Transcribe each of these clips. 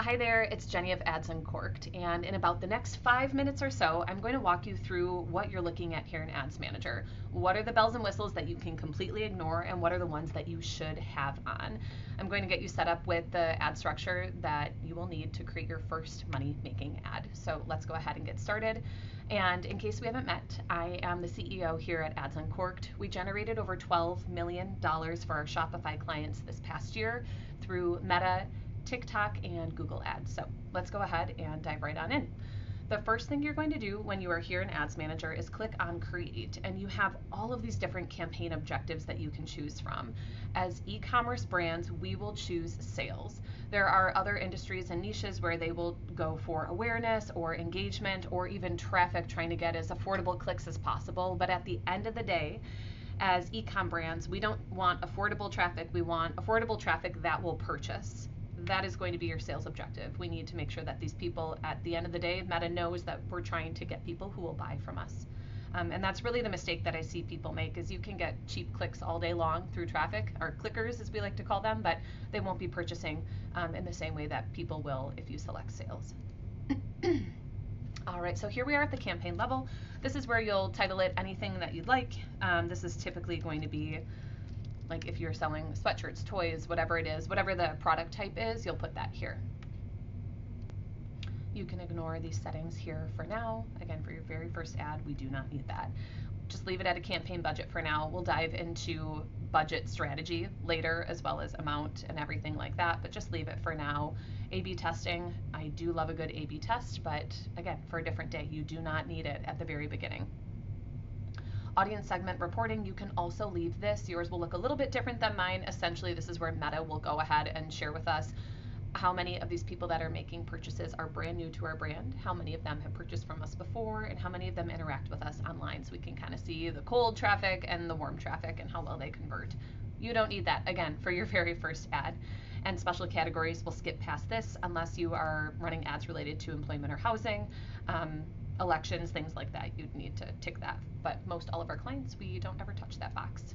Hi there, it's Jenny of Ads Uncorked, and in about the next 5 minutes or so, I'm going to walk you through what you're looking at here in Ads Manager. What are the bells and whistles that you can completely ignore, and what are the ones that you should have on? I'm going to get you set up with the ad structure that you will need to create your first money-making ad. So let's go ahead and get started. And in case we haven't met, I am the CEO here at Ads Uncorked. We generated over $12 million for our Shopify clients this past year through Meta, TikTok, and Google Ads. So let's go ahead and dive right on in. The first thing you're going to do when you are here in Ads Manager is click on Create, and you have all of these different campaign objectives that you can choose from. As e-commerce brands, we will choose sales. There are other industries and niches where they will go for awareness or engagement or even traffic, trying to get as affordable clicks as possible. But at the end of the day, as e-com brands, we don't want affordable traffic, we want affordable traffic that will purchase. That is going to be your sales objective. We need to make sure that these people, at the end of the day, Meta knows that we're trying to get people who will buy from us. And that's really the mistake that I see people make, is you can get cheap clicks all day long through traffic, or clickers as we like to call them, but they won't be purchasing in the same way that people will if you select sales. All right, so here we are at the campaign level. This is where you'll title it anything that you'd like. This is typically going to be like if you're selling sweatshirts, toys, whatever it is, whatever the product type is, you'll put that here. You can ignore these settings here for now. Again, for your very first ad, we do not need that. Just leave it at a campaign budget for now. We'll dive into budget strategy later, as well as amount and everything like that, but just leave it for now. A/B testing, I do love a good A/B test, but again, for a different day, you do not need it at the very beginning. Audience segment reporting, you can also leave this. Yours will look a little bit different than mine. Essentially, this is where Meta will go ahead and share with us how many of these people that are making purchases are brand new to our brand, how many of them have purchased from us before, and how many of them interact with us online. So we can kind of see the cold traffic and the warm traffic and how well they convert. You don't need that, again, for your very first ad. And special categories, we'll skip past this unless you are running ads related to employment or housing. Elections, things like that, you'd need to tick that. But most all of our clients, we don't ever touch that box.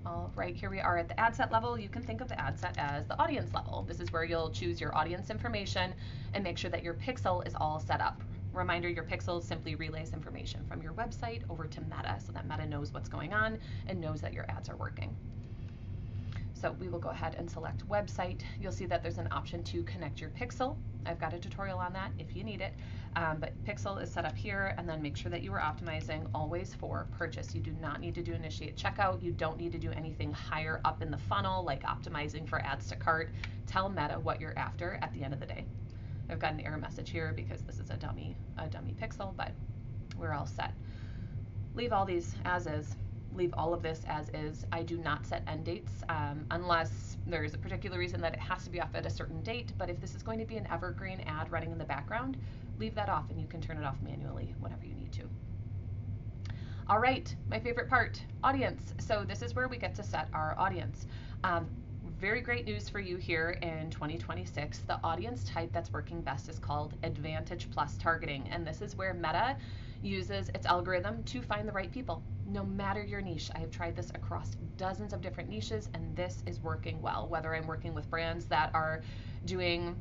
All right, here we are at the ad set level. You can think of the ad set as the audience level. This is where you'll choose your audience information and make sure that your pixel is all set up. Reminder, your pixel simply relays information from your website over to Meta so that Meta knows what's going on and knows that your ads are working. So we will go ahead and select website. You'll see that there's an option to connect your pixel. I've got a tutorial on that if you need it, but pixel is set up here, and then make sure that you are optimizing always for purchase. You do not need to do initiate checkout. You don't need to do anything higher up in the funnel like optimizing for ads to cart. Tell Meta what you're after at the end of the day. I've got an error message here because this is a dummy pixel, but we're all set. Leave all these as is. Leave all of this as is. I do not set end dates unless there is a particular reason that it has to be off at a certain date, but if this is going to be an evergreen ad running in the background, leave that off and you can turn it off manually whenever you need to. All right, my favorite part, audience. So this is where we get to set our audience. Very great news for you here in 2026. The audience type that's working best is called Advantage Plus targeting, and this is where Meta uses its algorithm to find the right people, no matter your niche. I have tried this across dozens of different niches, and this is working well. Whether I'm working with brands that are doing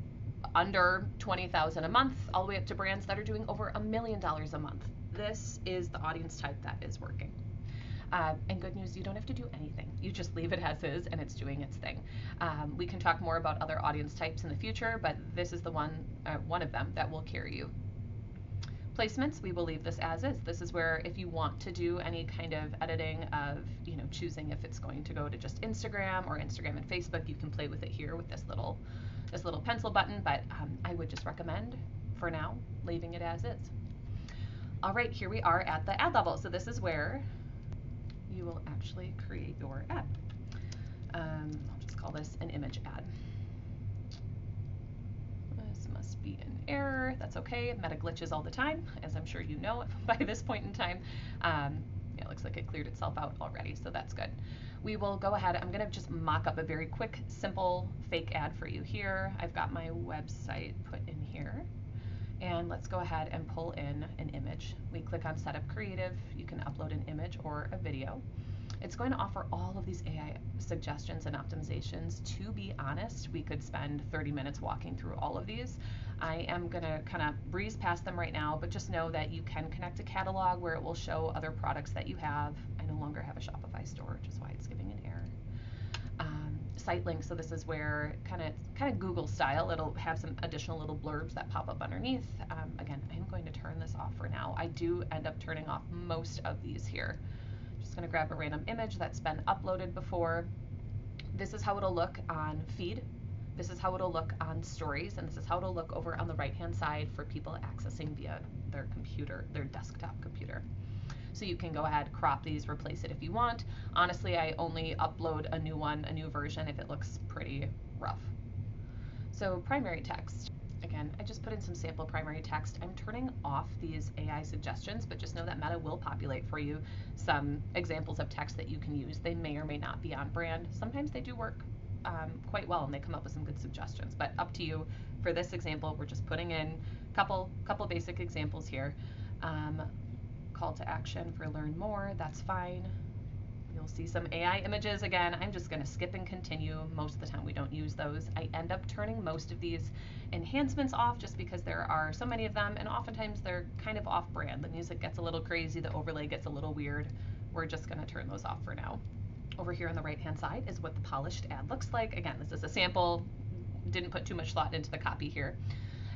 under $20,000 a month, all the way up to brands that are doing over $1 million a month. This is the audience type that is working. And good news, you don't have to do anything. You just leave it as is and it's doing its thing. We can talk more about other audience types in the future, but this is the one of them that will carry you. Placements, we will leave this as is. This is where if you want to do any kind of editing of, choosing if it's going to go to just Instagram or Instagram and Facebook, you can play with it here with this little pencil button, but I would just recommend, for now, leaving it as is. All right, here we are at the ad level. So this is where you will actually create your ad. I'll just call this an image ad. This must be an error. That's okay. Meta glitches all the time, as I'm sure you know by this point in time. It looks like it cleared itself out already, so that's good. We will go ahead. I'm going to just mock up a very quick, simple fake ad for you here. I've got my website put in here. And let's go ahead and pull in an image. We click on Setup Creative. You can upload an image or a video. It's going to offer all of these AI suggestions and optimizations. To be honest, we could spend 30 minutes walking through all of these. I am going to kind of breeze past them right now, but just know that you can connect a catalog where it will show other products that you have. I no longer have a Shopify store, which is why it's giving an error. Site links, so this is where kind of Google style, it'll have some additional little blurbs that pop up underneath. Again, I'm going to turn this off for now. I do end up turning off most of these here. Just going to grab a random image that's been uploaded before. This is how it'll look on feed. This is how it'll look on stories, and this is how it'll look over on the right hand side for people accessing via their computer, their desktop computer. So you can go ahead, crop these, replace it if you want. Honestly, I only upload a new version if it looks pretty rough. So primary text. Again, I just put in some sample primary text. I'm turning off these AI suggestions, but just know that Meta will populate for you some examples of text that you can use. They may or may not be on brand. Sometimes they do work quite well and they come up with some good suggestions, but up to you. For this example, we're just putting in a couple basic examples here. Call to action for learn more, that's fine. You'll see some AI images again. I'm just going to skip and continue. Most of the time we don't use those. I end up turning most of these enhancements off just because there are so many of them, and oftentimes they're kind of off brand. The music gets a little crazy, the overlay gets a little weird. We're just going to turn those off for now. Over here on the right hand side is what the polished ad looks like. Again, this is a sample, didn't put too much thought into the copy here.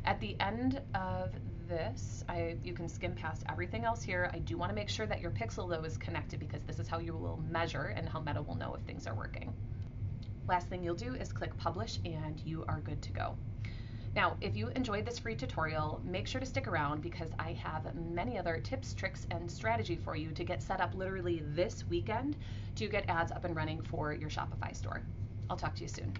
At the end of this, you can skim past everything else here. I do want to make sure that your pixel though is connected because this is how you will measure and how Meta will know if things are working. Last thing you'll do is click publish and you are good to go. Now, if you enjoyed this free tutorial, make sure to stick around because I have many other tips, tricks, and strategy for you to get set up literally this weekend to get ads up and running for your Shopify store. I'll talk to you soon.